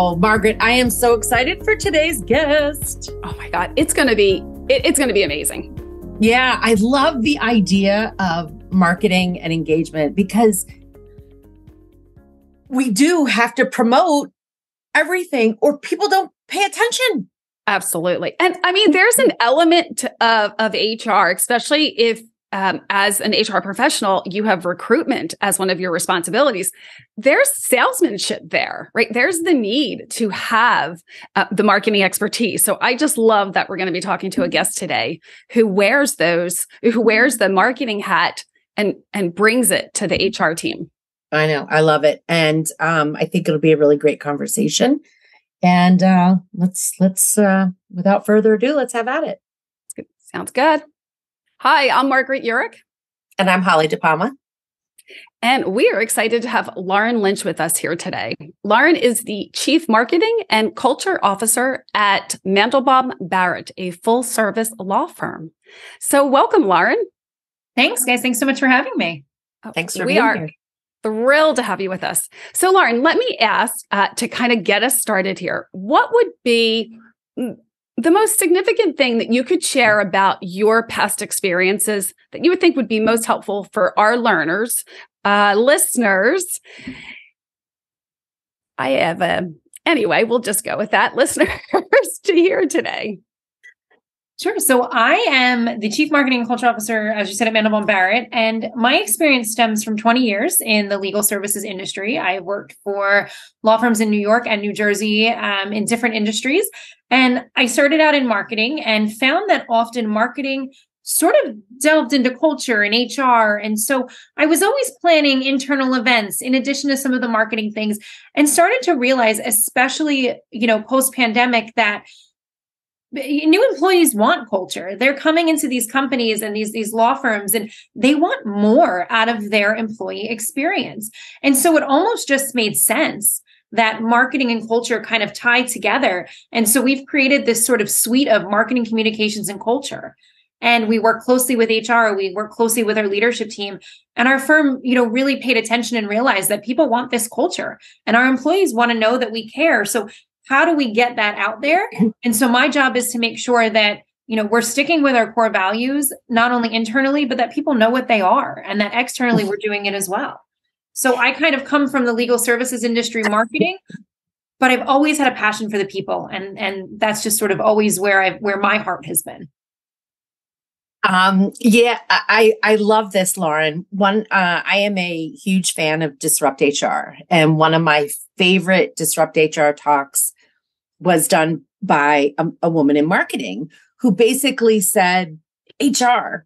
Oh, Margaret, I am so excited for today's guest. Oh my God, it's going to be amazing. Yeah, I love the idea of marketing and engagement because we do have to promote everything or people don't pay attention. Absolutely. And I mean, there's an element of HR, especially if as an HR professional, you have recruitment as one of your responsibilities. There's salesmanship there, right? There's the need to have the marketing expertise. So I just love that we're going to be talking to a guest today who wears the marketing hat and brings it to the HR team. I know. I love it. And I think it'll be a really great conversation. And let's without further ado, let's have at it. Sounds good. Hi, I'm Margaret Urich. And I'm Holly DePalma. And we are excited to have Lauren Lynch with us here today. Lauren is the Chief Marketing and Culture Officer at Mandelbaum Barrett, a full-service law firm. So welcome, Lauren. Thanks, guys. Thanks so much for having me. Thanks for being here. Thrilled to have you with us. So Lauren, let me ask to kind of get us started here. What would be the most significant thing that you could share about your past experiences that you would think would be most helpful for our learners, listeners? Anyway, we'll just go with that. Listeners to hear today. Sure. So I am the Chief Marketing and Culture Officer, as you said, at Mandelbaum Barrett, and my experience stems from 20 years in the legal services industry. I worked for law firms in New York and New Jersey in different industries. And I started out in marketing and found that often marketing sort of delved into culture and HR. And so I was always planning internal events in addition to some of the marketing things, and started to realize, especially, post-pandemic, that new employees want culture. They're coming into these companies and these law firms, and they want more out of their employee experience. And so it almost just made sense that marketing and culture kind of tie together. And so we've created this sort of suite of marketing, communications, and culture. And we work closely with HR. We work closely with our leadership team. And our firm, really paid attention and realized that people want this culture, and our employees want to know that we care. So how do we get that out there? And so my job is to make sure that, we're sticking with our core values, not only internally, but that people know what they are, and that externally we're doing it as well. So I kind of come from the legal services industry marketing, but I've always had a passion for the people. And that's just sort of always where my heart has been. I love this, Lauren. I am a huge fan of Disrupt HR. And one of my favorite Disrupt HR talks was done by a woman in marketing who basically said, HR,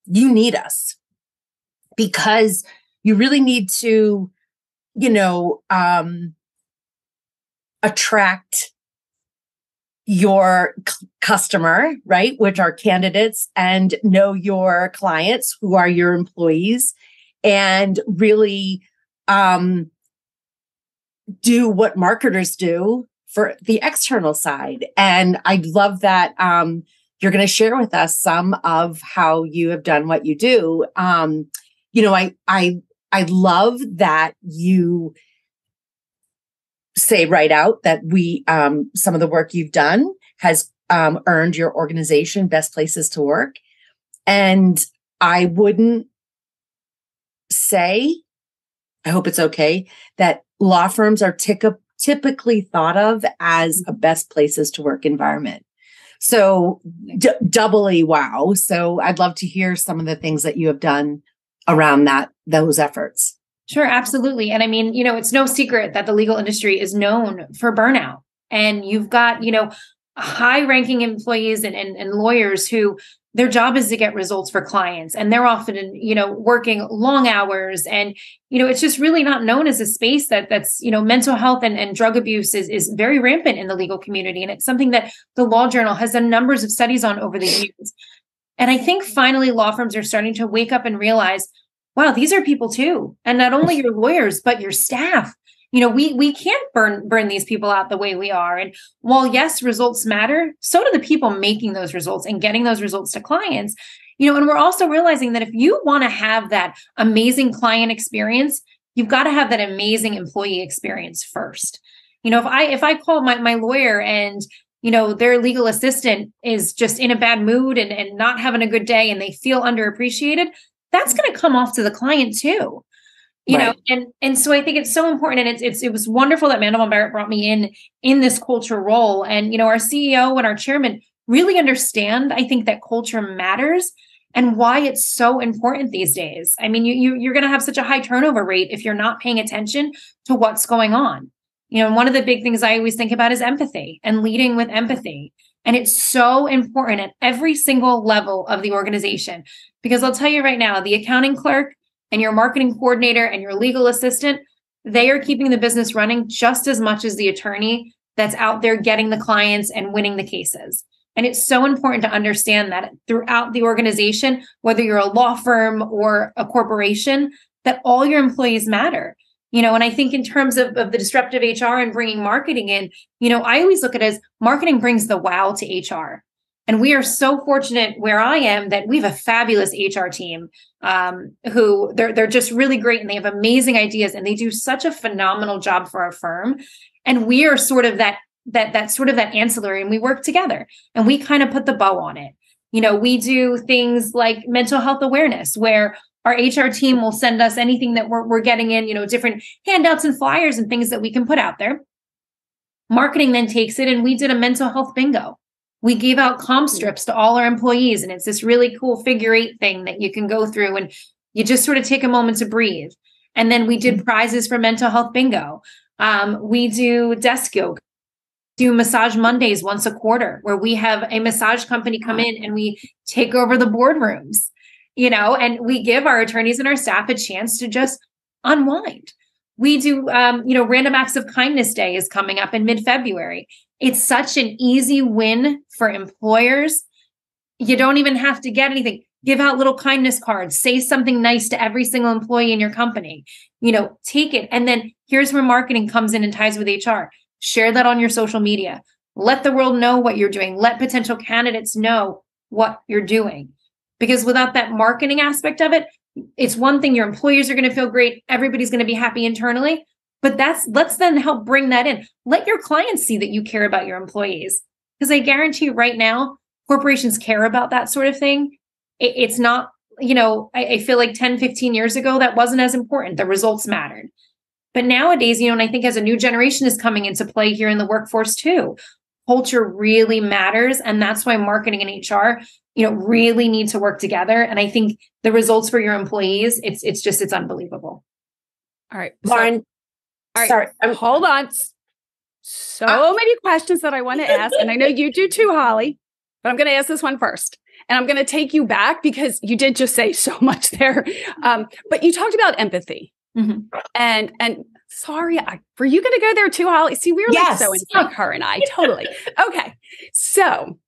you need us because you really need to, attract your customer, right? Which are candidates, and know your clients who are your employees, and really do what marketers do for the external side. And I love that you're going to share with us some of how you have done what you do. I love that you say right out that some of the work you've done has earned your organization best places to work. And I wouldn't say, I hope it's okay, that law firms are typically thought of as a best places to work environment. So doubly wow. So I'd love to hear some of the things that you have done around those efforts. Sure, absolutely. And I mean, it's no secret that the legal industry is known for burnout. And you've got, high-ranking employees and lawyers who their job is to get results for clients. And they're often, working long hours. And, it's just really not known as a space that's, mental health and drug abuse is very rampant in the legal community. And it's something that the Law Journal has done numbers of studies on over the years. And I think finally law firms are starting to wake up and realize, wow, these are people too. And not only your lawyers, but your staff. We can't burn these people out the way we are. And while yes, results matter, so do the people making those results and getting those results to clients. And we're also realizing that if you want to have that amazing client experience, you've got to have that amazing employee experience first. if I call my lawyer and, their legal assistant is just in a bad mood and not having a good day and they feel underappreciated, that's going to come off to the client too. And so I think it's so important. And it was wonderful that Mandelbaum Barrett brought me in this culture role. And, our CEO and our chairman really understand, I think, that culture matters and why it's so important these days. I mean, you're going to have such a high turnover rate if you're not paying attention to what's going on. And one of the big things I always think about is empathy and leading with empathy. And it's so important at every single level of the organization, because I'll tell you right now, the accounting clerk and your marketing coordinator and your legal assistant, they are keeping the business running just as much as the attorney that's out there getting the clients and winning the cases. And it's so important to understand that throughout the organization, whether you're a law firm or a corporation, that all your employees matter. And I think in terms of the disruptive HR and bringing marketing in, I always look at it as marketing brings the wow to HR. And we are so fortunate where I am that we have a fabulous HR team who they're just really great and they have amazing ideas and they do such a phenomenal job for our firm. And we are sort of that ancillary, and we work together and we kind of put the bow on it. We do things like mental health awareness, where our HR team will send us anything that we're getting in, different handouts and flyers and things that we can put out there. Marketing then takes it, and we did a mental health bingo. We gave out comm strips to all our employees, and it's this really cool figure 8 thing that you can go through and you just sort of take a moment to breathe. And then we did prizes for mental health bingo. We do desk yoga, do Massage Mondays once a quarter, where we have a massage company come in and we take over the boardrooms, and we give our attorneys and our staff a chance to just unwind. We do, Random Acts of Kindness Day is coming up in mid-February. It's such an easy win for employers. You don't even have to get anything. Give out little kindness cards, say something nice to every single employee in your company, take it. And then here's where marketing comes in and ties with HR. Share that on your social media. Let the world know what you're doing. Let potential candidates know what you're doing. Because without that marketing aspect of it, it's one thing, your employees are going to feel great. Everybody's going to be happy internally. But let's then help bring that in. Let your clients see that you care about your employees. Because I guarantee you right now, corporations care about that sort of thing. It's not, I feel like 10, 15 years ago, that wasn't as important. The results mattered. But nowadays, and I think as a new generation is coming into play here in the workforce too, culture really matters. And that's why marketing and HR, really need to work together. And I think the results for your employees, it's unbelievable. All right. Lauren. All right. Sorry. Hold on. So many questions that I want to ask. And I know you do too, Holly, but I'm going to ask this one first. And I'm going to take you back because you did just say so much there. But you talked about empathy. Mm-hmm. And sorry, were you going to go there too, Holly? See, we were like so in sync, her and I. Totally. Okay. So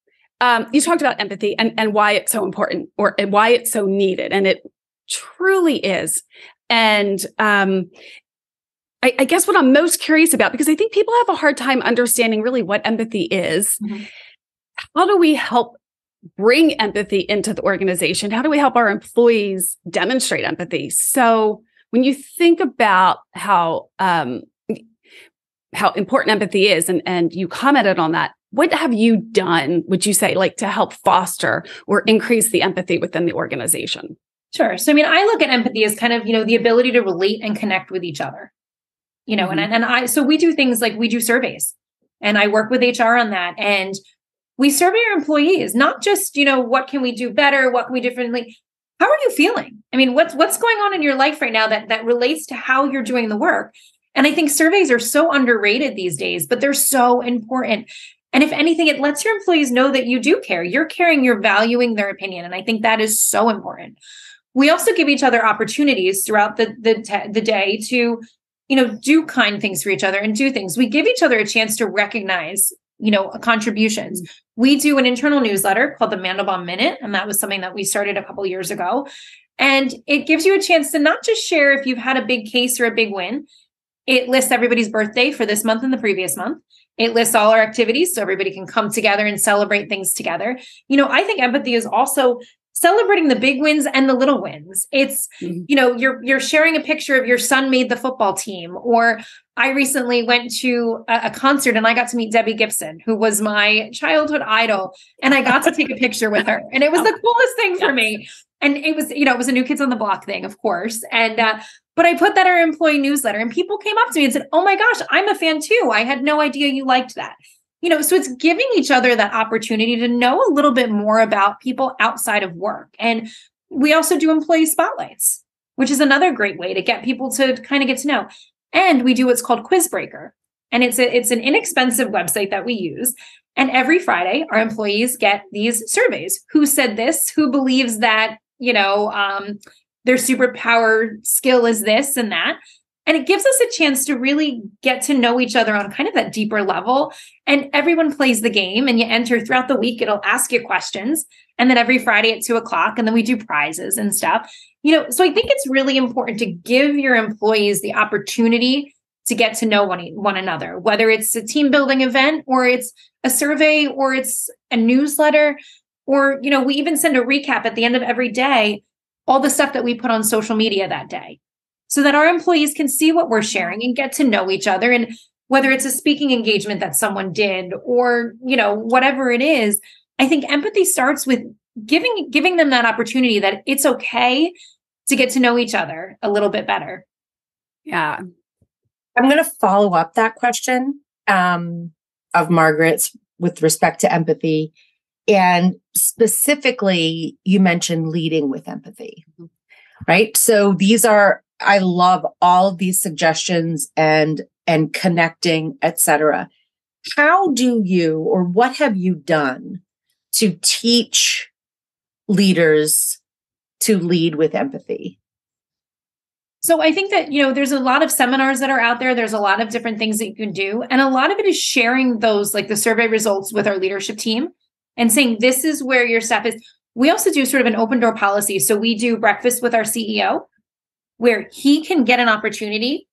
you talked about empathy and why it's so important and why it's so needed. And it truly is. And I guess what I'm most curious about, because I think people have a hard time understanding really what empathy is. Mm-hmm. How do we help bring empathy into the organization? How do we help our employees demonstrate empathy? So when you think about how important empathy is, and you commented on that, what have you done, would you say, like to help foster or increase the empathy within the organization? Sure. So, I look at empathy as kind of, the ability to relate and connect with each other, mm-hmm. So we do things like we do surveys, and I work with HR on that. And we survey our employees, not just, what can we do better? What can we do differently? How are you feeling? What's going on in your life right now that relates to how you're doing the work? And I think surveys are so underrated these days, but they're so important. And if anything, it lets your employees know that you do care. You're caring, you're valuing their opinion. And I think that is so important. We also give each other opportunities throughout the day to, do kind things for each other and do things. We give each other a chance to recognize, contributions. We do an internal newsletter called the Mandelbaum Minute. And that was something that we started a couple years ago. And it gives you a chance to not just share if you've had a big case or a big win. It lists everybody's birthday for this month and the previous month. It lists all our activities so everybody can come together and celebrate things together. I think empathy is also celebrating the big wins and the little wins. It's, you're sharing a picture of your son made the football team. Or I recently went to a concert and I got to meet Debbie Gibson, who was my childhood idol. And I got to take a picture with her. And it was the coolest thing for me. And it was, it was a New Kids on the Block thing, of course. And, but I put that in our employee newsletter and people came up to me and said, oh my gosh, I'm a fan too. I had no idea you liked that. So it's giving each other that opportunity to know a little bit more about people outside of work. And we also do employee spotlights, which is another great way to get people to kind of get to know. And we do what's called Quiz Breaker. And it's an inexpensive website that we use. And every Friday, our employees get these surveys. Who said this? Who believes that, their superpower skill is this and that? And it gives us a chance to really get to know each other on kind of that deeper level. And everyone plays the game and you enter throughout the week. It'll ask you questions. And then every Friday at 2:00, and then we do prizes and stuff. So I think it's really important to give your employees the opportunity to get to know one another, whether it's a team building event or it's a survey or it's a newsletter, or, we even send a recap at the end of every day, all the stuff that we put on social media that day, so that our employees can see what we're sharing and get to know each other. And whether it's a speaking engagement that someone did or, whatever it is, I think empathy starts with giving them that opportunity that it's okay to get to know each other a little bit better. Yeah. I'm going to follow up that question of Margaret's with respect to empathy. And specifically, you mentioned leading with empathy, right? So I love all of these suggestions and connecting, et cetera. How do you, or what have you done to teach leaders to lead with empathy? So I think that, there's a lot of seminars that are out there. There's a lot of different things that you can do. And a lot of it is sharing those, like the survey results with our leadership team and saying, this is where your staff is. We also do sort of an open door policy. So we do breakfast with our CEO, where he can get an opportunity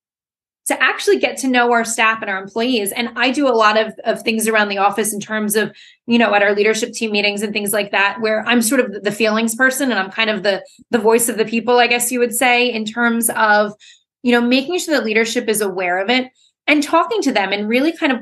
to actually get to know our staff and our employees. And I do a lot of things around the office in terms of, at our leadership team meetings and things like that, where I'm sort of the feelings person and I'm kind of the voice of the people, I guess you would say, in terms of, making sure that leadership is aware of it and talking to them and really kind of,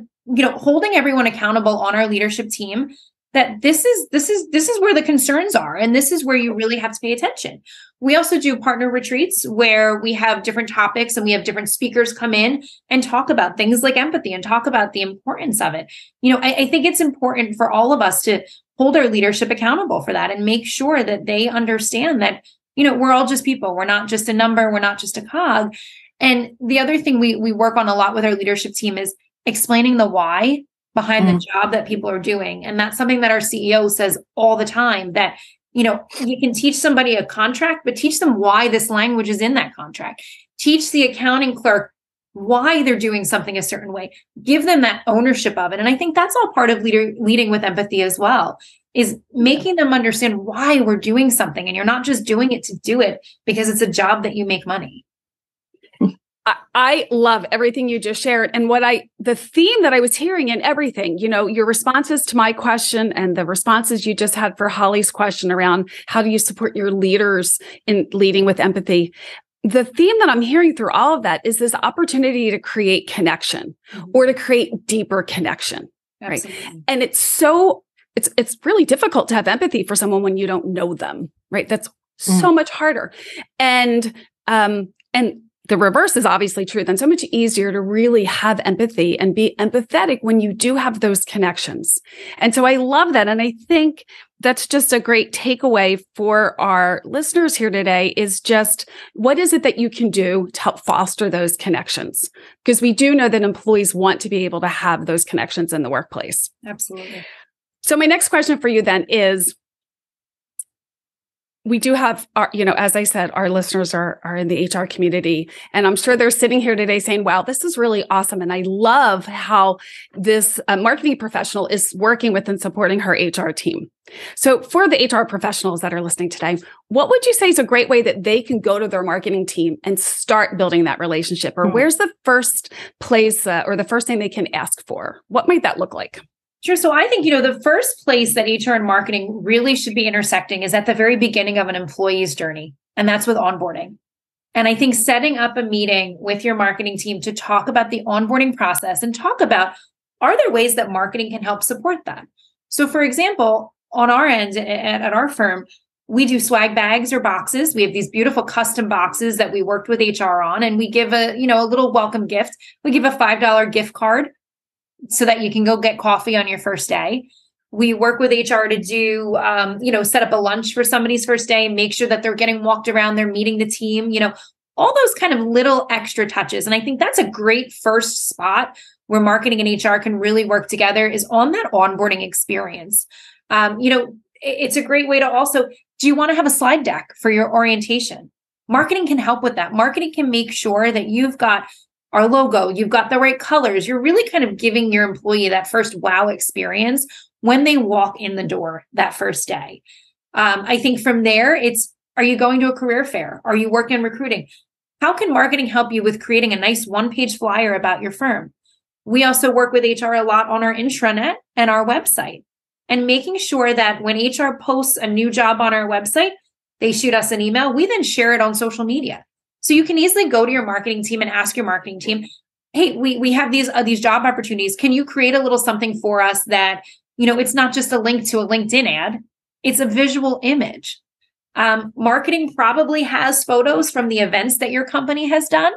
holding everyone accountable on our leadership team, that this is where the concerns are. And this is where you really have to pay attention. We also do partner retreats where we have different topics and we have different speakers come in and talk about things like empathy and talk about the importance of it. I think it's important for all of us to hold our leadership accountable for that and make sure that they understand that, we're all just people. We're not just a number. We're not just a cog. And the other thing we work on a lot with our leadership team is explaining the why behind the job that people are doing. And that's something that our CEO says all the time, that, you can teach somebody a contract, but teach them why this language is in that contract. Teach the accounting clerk why they're doing something a certain way. Give them that ownership of it. And I think that's all part of leading with empathy as well, is making them understand why we're doing something. And you're not just doing it to do it because it's a job that you make money. I love everything you just shared. And the theme that I was hearing in everything, your responses to my question and the responses you just had for Holly's question around how do you support your leaders in leading with empathy? The theme that I'm hearing through all of that is this opportunity to create connection or to create deeper connection. Absolutely. Right. And it's really difficult to have empathy for someone when you don't know them, right? That's so much harder. And the reverse is obviously true. Then so much easier to really have empathy and be empathetic when you do have those connections. And so I love that. And I think that's just a great takeaway for our listeners here today, is just what is it that you can do to help foster those connections? Because we do know that employees want to be able to have those connections in the workplace. Absolutely. So my next question for you then is, we do have our, as I said, our listeners are in the HR community, and I'm sure they're sitting here today saying, wow, this is really awesome. And I love how this marketing professional is working with and supporting her HR team. So for the HR professionals that are listening today, what would you say is a great way that they can go to their marketing team and start building that relationship? Or where's the first place or the first thing they can ask for? What might that look like? Sure. So I think, the first place that HR and marketing really should be intersecting is at the very beginning of an employee's journey. And that's with onboarding. And I think setting up a meeting with your marketing team to talk about the onboarding process and talk about, are there ways that marketing can help support that? So for example, on our end at our firm, we do swag bags or boxes. We have these beautiful custom boxes that we worked with HR on, and we give a little welcome gift. We give a $5 gift card so that you can go get coffee on your first day. We work with HR to do, set up a lunch for somebody's first day, make sure that they're getting walked around, they're meeting the team, all those kind of little extra touches. And I think that's a great first spot where marketing and HR can really work together, is on that onboarding experience. It's a great way to also, do you want to have a slide deck for your orientation? Marketing can help with that. Marketing can make sure that you've got our logo, you've got the right colors. You're really kind of giving your employee that first wow experience when they walk in the door that first day. I think from there, are you going to a career fair? Are you working in recruiting? How can marketing help you with creating a nice one-page flyer about your firm? We also work with HR a lot on our intranet and our website, and making sure that when HR posts a new job on our website, they shoot us an email. We then share it on social media. So you can easily go to your marketing team and ask your marketing team, hey, we have these job opportunities. Can you create a little something for us that, it's not just a link to a LinkedIn ad, it's a visual image. Marketing probably has photos from the events that your company has done.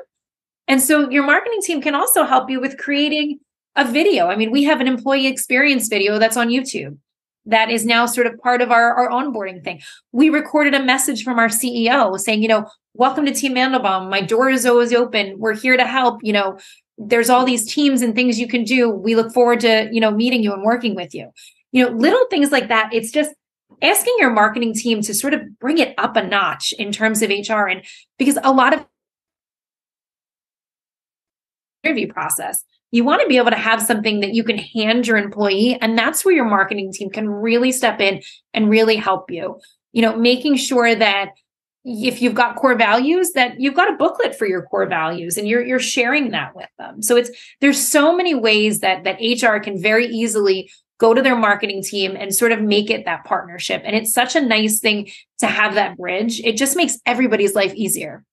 And so your marketing team can also help you with creating a video. I mean, we have an employee experience video that's on YouTube that is now sort of part of our onboarding thing. We recorded a message from our CEO saying, welcome to Team Mandelbaum. My door is always open. We're here to help. There's all these teams and things you can do. We look forward to, meeting you and working with you. Little things like that. It's just asking your marketing team to sort of bring it up a notch in terms of HR. And because a lot of interview process, you want to be able to have something that you can hand your employee. And that's where your marketing team can really step in and really help you, making sure that if you've got core values, that you've got a booklet for your core values and you're sharing that with them. So there's so many ways that HR can very easily go to their marketing team and sort of make it that partnership. And it's such a nice thing to have that bridge. It just makes everybody's life easier.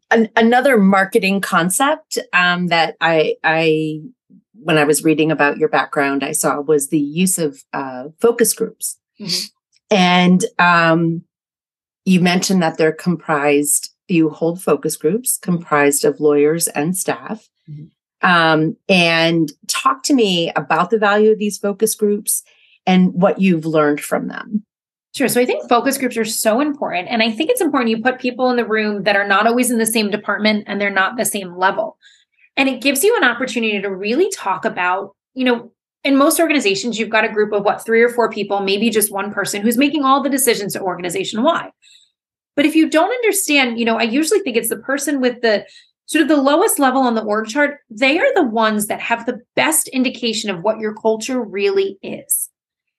Another marketing concept that I when I was reading about your background, I saw was the use of focus groups. Mm-hmm. And you mentioned that they're comprised, you hold focus groups comprised of lawyers and staff. Mm-hmm. And talk to me about the value of these focus groups and what you've learned from them. Sure. So I think focus groups are so important. And I think it's important you put people in the room that are not always in the same department and they're not the same level. And it gives you an opportunity to really talk about, in most organizations, you've got a group of 3 or 4 people, maybe just one person who's making all the decisions organization-wide. But if you don't understand, I usually think it's the person with the sort of the lowest level on the org chart. They are the ones that have the best indication of what your culture really is.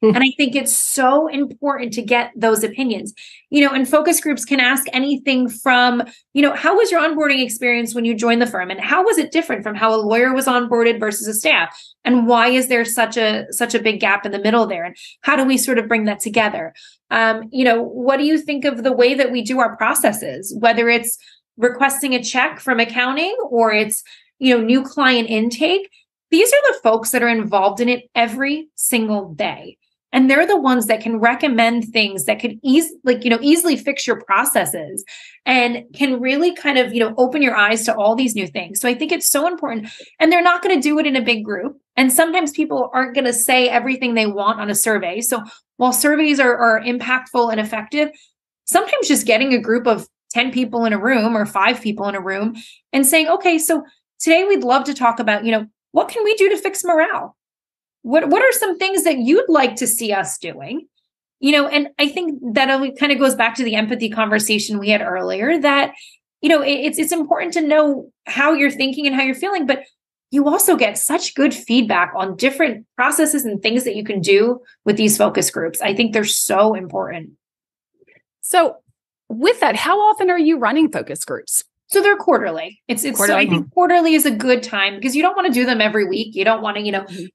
And I think it's so important to get those opinions, and focus groups can ask anything from, how was your onboarding experience when you joined the firm? And how was it different from how a lawyer was onboarded versus a staff? And why is there such a big gap in the middle there? And how do we sort of bring that together? What do you think of the way that we do our processes, whether it's requesting a check from accounting or it's, new client intake? These are the folks that are involved in it every single day. And they're the ones that can recommend things that could easily fix your processes and can really kind of, open your eyes to all these new things. So I think it's so important. And they're not going to do it in a big group. And sometimes people aren't going to say everything they want on a survey. So while surveys are impactful and effective, sometimes just getting a group of 10 people in a room or 5 people in a room and saying, okay, so today we'd love to talk about, what can we do to fix morale? What are some things that you'd like to see us doing? And I think that kind of goes back to the empathy conversation we had earlier, that, it's important to know how you're thinking and how you're feeling, but you also get such good feedback on different processes and things that you can do with these focus groups. I think they're so important. So with that, how often are you running focus groups? So they're quarterly. It's Quarterly. So I think quarterly is a good time because you don't want to do them every week. You don't want to,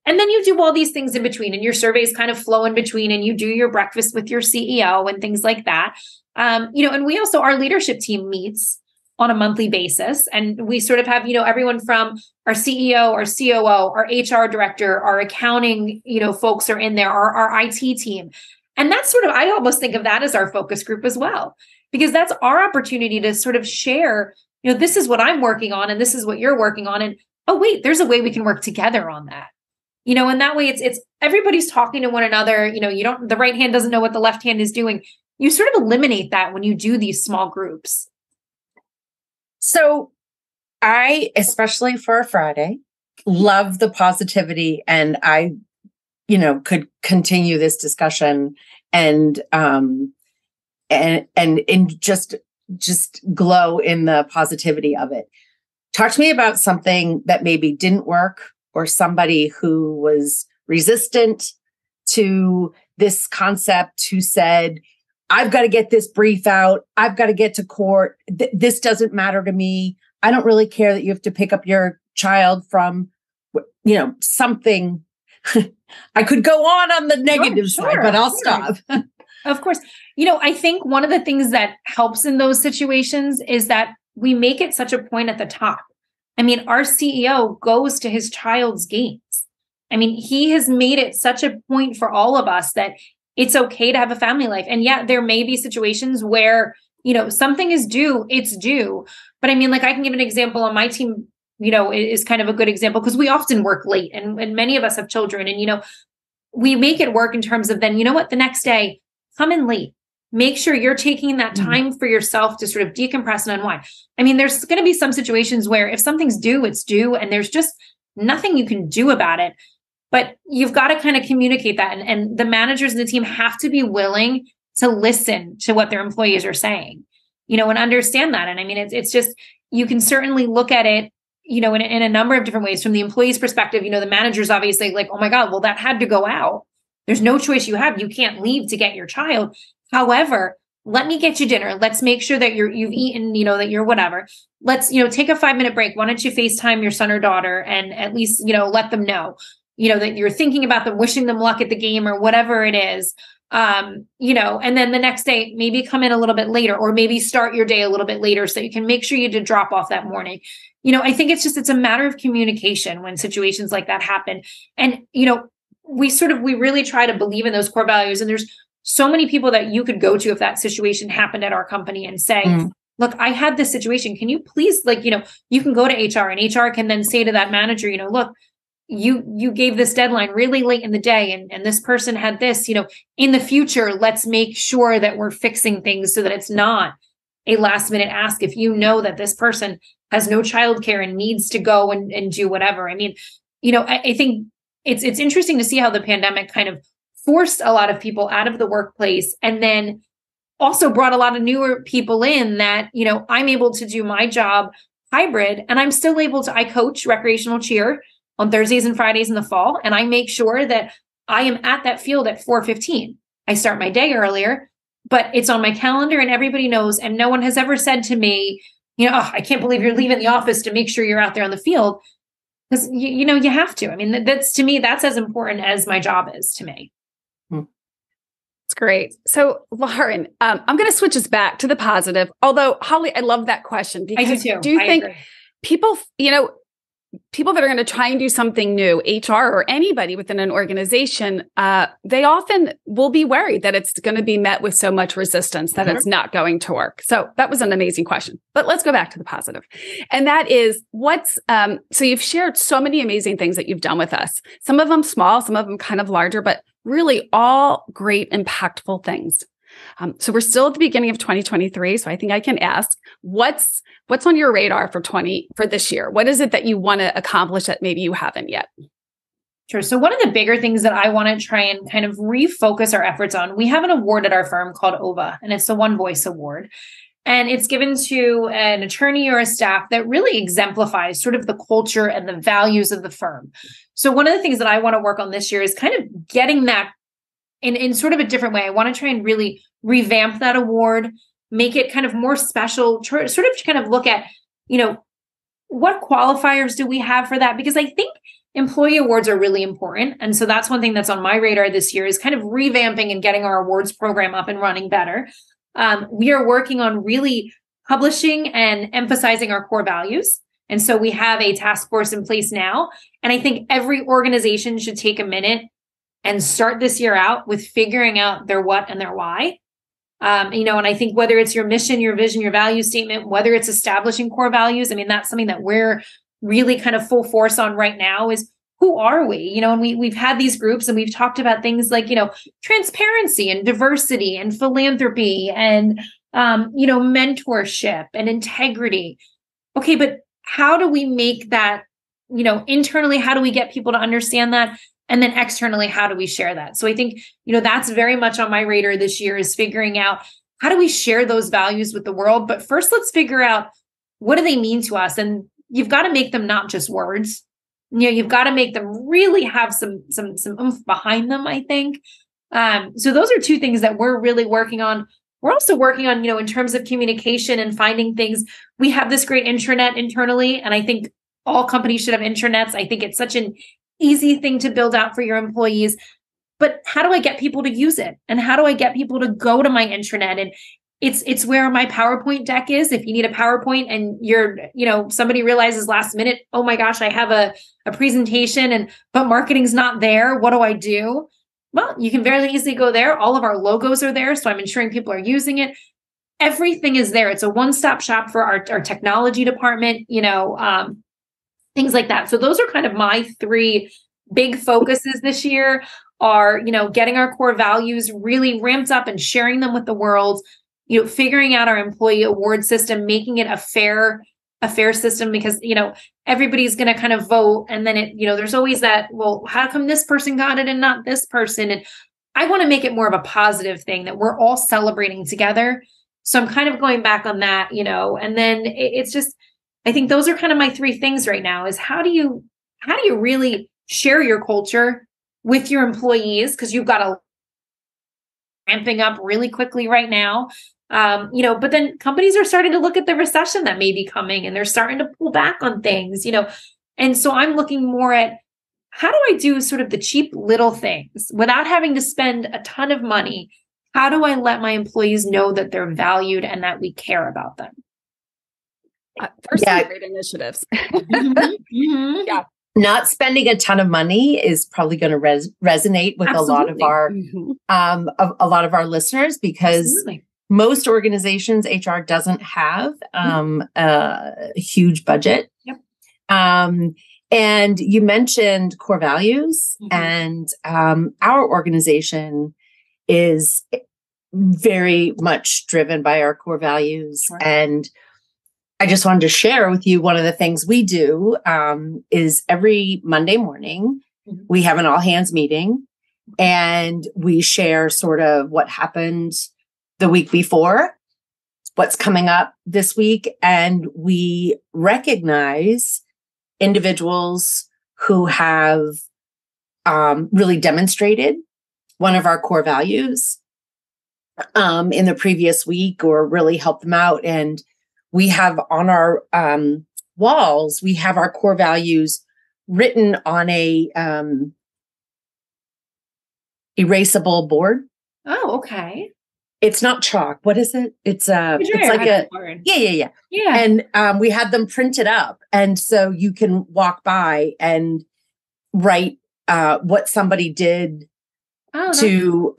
and then you do all these things in between and your surveys kind of flow in between and you do your breakfast with your CEO and things like that. And we also, our leadership team meets on a monthly basis. And we sort of have, everyone from our CEO, our COO, our HR director, our accounting, folks are in there, our IT team. And that's sort of, I almost think of that as our focus group as well, because that's our opportunity to sort of share, this is what I'm working on and this is what you're working on. And oh, wait, there's a way we can work together on that. And that way it's everybody's talking to one another. The right hand doesn't know what the left hand is doing. You sort of eliminate that when you do these small groups. So I, especially for a Friday, love the positivity, and I, could continue this discussion and just glow in the positivity of it. Talk to me about something that maybe didn't work, or somebody who was resistant to this concept, who said, I've got to get this brief out. I've got to get to court. This doesn't matter to me. I don't really care that you have to pick up your child from, something. I could go on the negative side, but I'll stop. Of course. I think one of the things that helps in those situations is that we make it such a point at the top. I mean, our CEO goes to his child's games. I mean, he has made it such a point for all of us that it's okay to have a family life. And yeah, there may be situations where, something is due, it's due. But I mean, like, I can give an example on my team, is kind of a good example because we often work late and many of us have children and, we make it work in terms of then, the next day, come in late. Make sure you're taking that time for yourself to sort of decompress and unwind. I mean, there's going to be some situations where if something's due, it's due, and there's just nothing you can do about it. But you've got to kind of communicate that. And the managers and the team have to be willing to listen to what their employees are saying, and understand that. And I mean, it's just, you can certainly look at it, in a number of different ways. From the employee's perspective, the manager's obviously like, oh my God, well, that had to go out. There's no choice you have. You can't leave to get your child. However, let me get you dinner. Let's make sure that you've eaten, that you're whatever. Let's, take a 5-minute break. Why don't you FaceTime your son or daughter and at least, let them know, that you're thinking about them, wishing them luck at the game or whatever it is. And then the next day, maybe come in a little bit later, or maybe start your day a little bit later so you can make sure you did drop off that morning. I think it's a matter of communication when situations like that happen. And, we really try to believe in those core values. And there's so many people that you could go to if that situation happened at our company and say, look, I had this situation. Can you please, you can go to HR and HR can then say to that manager, look, you gave this deadline really late in the day and this person had this, in the future, let's make sure that we're fixing things so that it's not a last minute ask. If you know that this person has no childcare and needs to go and do whatever. I mean, I think it's interesting to see how the pandemic kind of forced a lot of people out of the workplace and then also brought a lot of newer people in that, I'm able to do my job hybrid and I'm still able to, I coach recreational cheer on Thursdays and Fridays in the fall. And I make sure that I am at that field at 4:15. I start my day earlier, but it's on my calendar and everybody knows. And no one has ever said to me, I can't believe you're leaving the office to make sure you're out there on the field. Because, you have to. I mean, that's to me, that's as important as my job is to me. That's great. So, Lauren, I'm going to switch us back to the positive. Although, Holly, I love that question. Because I do too. Do you think agree. People that are going to try and do something new, HR or anybody within an organization, they often will be worried that it's going to be met with so much resistance that it's not going to work. So that was an amazing question. But let's go back to the positive. And that is so you've shared so many amazing things that you've done with us. Some of them small, some of them kind of larger, but really all great, impactful things. So we're still at the beginning of 2023. So I think I can ask, what's on your radar for this year? What is it that you want to accomplish that maybe you haven't yet? Sure. So one of the bigger things that I want to try and kind of refocus our efforts on, we have an award at our firm called OVA, and it's the One Voice Award. And it's given to an attorney or a staff that really exemplifies sort of the culture and the values of the firm. So one of the things that I want to work on this year is kind of getting that in sort of a different way. I want to try and really revamp that award, make it kind of more special, sort of kind of look at what qualifiers do we have for that? Because I think employee awards are really important. And so that's one thing that's on my radar this year is kind of revamping and getting our awards program up and running better. We are working on really publishing and emphasizing our core values. And so we have a task force in place now. And I think every organization should take a minute and start this year out with figuring out their what and their why. And I think whether it's your mission, your vision, your value statement, whether it's establishing core values, I mean, that's something that we're really kind of full force on right now is who are we? And we've had these groups and we've talked about things like, transparency and diversity and philanthropy and, mentorship and integrity. Okay, but how do we make that, internally, how do we get people to understand that? And then externally, how do we share that? So I think, that's very much on my radar this year is figuring out how do we share those values with the world? But first, let's figure out what do they mean to us? And you've got to make them not just words. You've got to make them really have some oomph behind them, I think. So those are two things that we're really working on. We're also working on, in terms of communication and finding things. We have this great intranet internally, and I think all companies should have intranets. I think it's such an easy thing to build out for your employees. But how do I get people to use it? And how do I get people to go to my intranet? And it's where my PowerPoint deck is. If you need a PowerPoint and you're, somebody realizes last minute, oh my gosh, I have a presentation but marketing's not there. What do I do? Well, you can very easily go there. All of our logos are there. So I'm ensuring people are using it. Everything is there. It's a one-stop shop for our technology department, things like that. So those are kind of my three big focuses this year are, getting our core values really ramped up and sharing them with the world, figuring out our employee award system, making it a fair system because, everybody's going to kind of vote. And then there's always that, well, how come this person got it and not this person? And I want to make it more of a positive thing that we're all celebrating together. So I'm kind of going back on that, and then it's just, I think those are kind of my three things right now is how do you really share your culture with your employees? Because you've got a ramping up really quickly right now. But then companies are starting to look at the recession that may be coming and they're starting to pull back on things, and so I'm looking more at how do I do sort of the cheap little things without having to spend a ton of money? How do I let my employees know that they're valued and that we care about them? There's some great initiatives. Yeah. Not spending a ton of money is probably going to resonate with Absolutely. a lot of our listeners because Absolutely. most organizations, HR doesn't have a huge budget. Yep. And you mentioned core values, and our organization is very much driven by our core values. Sure. And I just wanted to share with you one of the things we do is every Monday morning, we have an all hands meeting and we share sort of what happened the week before, what's coming up this week. And we recognize individuals who have really demonstrated one of our core values in the previous week or really helped them out. And we have on our walls, we have our core values written on a erasable board. Oh, okay. It's not chalk. What is it? It's it's like a yeah. And we had them printed up, and so you can walk by and write what somebody did to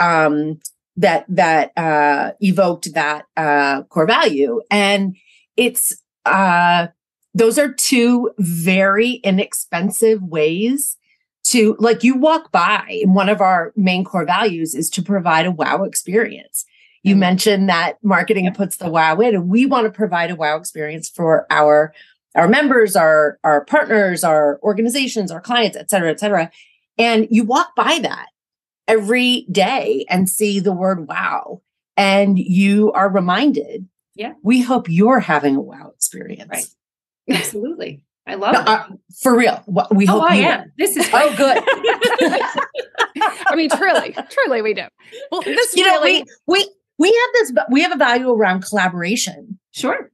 that evoked that core value. And it's those are two very inexpensive ways to, like, you walk by, and one of our main core values is to provide a wow experience. You mentioned that marketing puts the wow in, and we want to provide a wow experience for our members, our partners, our organizations, our clients, et cetera, et cetera. And you walk by that every day and see the word wow, and you are reminded, we hope you're having a wow experience. Right. Absolutely. I love it. For real. We hope I you am. This is oh, good. I mean, truly we do. Well, this we have a value around collaboration. Sure.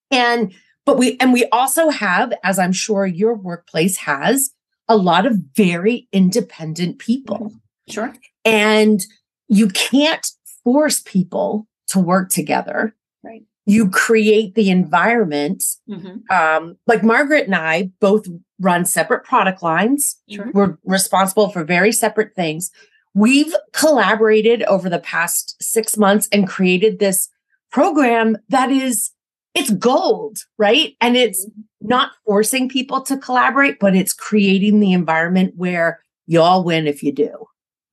And But we also have, as I'm sure your workplace has, a lot of very independent people. Sure. And you can't force people to work together. Right. You create the environment. Like Margaret and I both run separate product lines. Sure. We're responsible for very separate things. We've collaborated over the past 6 months and created this program that it's gold, right? And it's not forcing people to collaborate, but it's creating the environment where you all win if you do.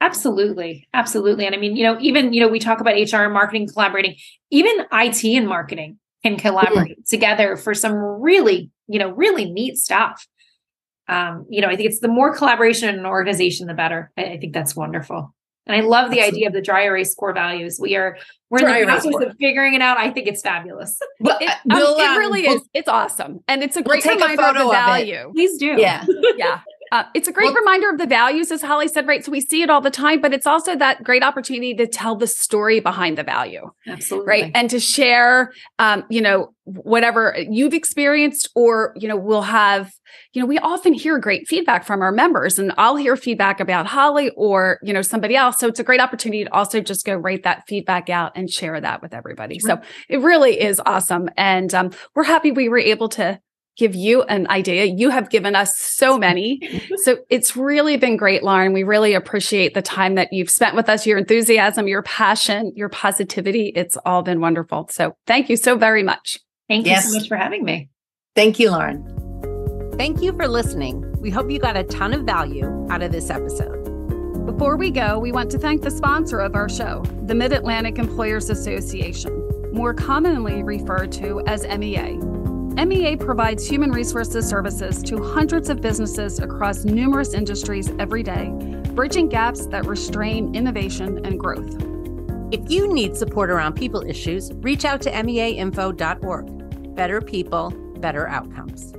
Absolutely. Absolutely. And I mean, even, we talk about HR and marketing collaborating, even IT and marketing can collaborate together for some really, really neat stuff. I think it's the more collaboration in an organization, the better. I think that's wonderful. And I love the idea of the dry erase core values. We're in the process of figuring it out. I think it's fabulous. It really is. It's awesome. And it's a great reminder of the value. Please do. Yeah. Yeah. It's a great reminder of the values, as Holly said, right? So we see it all the time, but it's also that great opportunity to tell the story behind the value. Absolutely. Right. And to share, whatever you've experienced, or, we'll have, we often hear great feedback from our members, and I'll hear feedback about Holly or, somebody else. So it's a great opportunity to also just go write that feedback out and share that with everybody. Sure. So it really is awesome. And we're happy we were able to give you an idea. You have given us so many. So it's really been great, Lauren. We really appreciate the time that you've spent with us, your enthusiasm, your passion, your positivity. It's all been wonderful. So thank you so very much. Thank you so much for having me. Thank you, Lauren. Thank you for listening. We hope you got a ton of value out of this episode. Before we go, we want to thank the sponsor of our show, the Mid-Atlantic Employers Association, more commonly referred to as MEA. MEA provides human resources services to hundreds of businesses across numerous industries every day, bridging gaps that restrain innovation and growth. If you need support around people issues, reach out to meainfo.org. Better people, better outcomes.